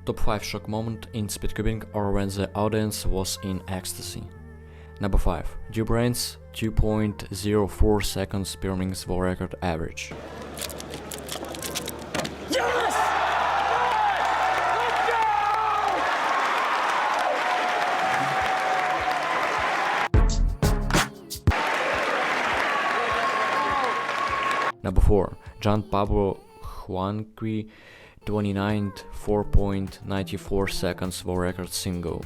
Top 5 shock moment in speedcubing or when the audience was in ecstasy. Number 5. Brain's 2.04 seconds beating the record average. Yes! Number 4. Gian Pablo Juanqui 4.94 seconds for record single.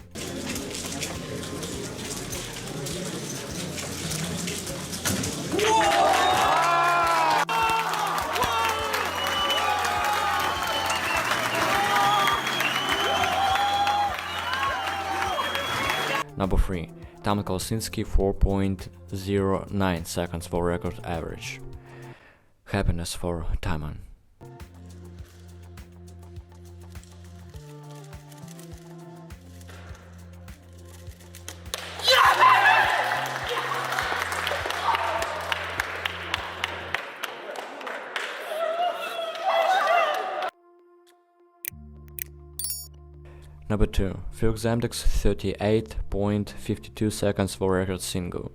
Number 3. Tam Kolsinski 4.09 seconds for record average. Happiness for Taman. Number 2. Felix Zemdek's 38.52 seconds for record single.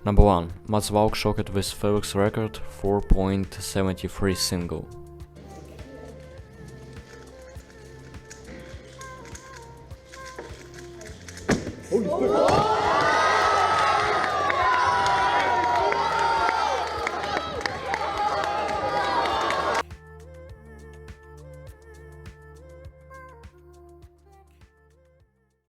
Number 1. Mats Valk shocked with Felix record 4.73 single. Holy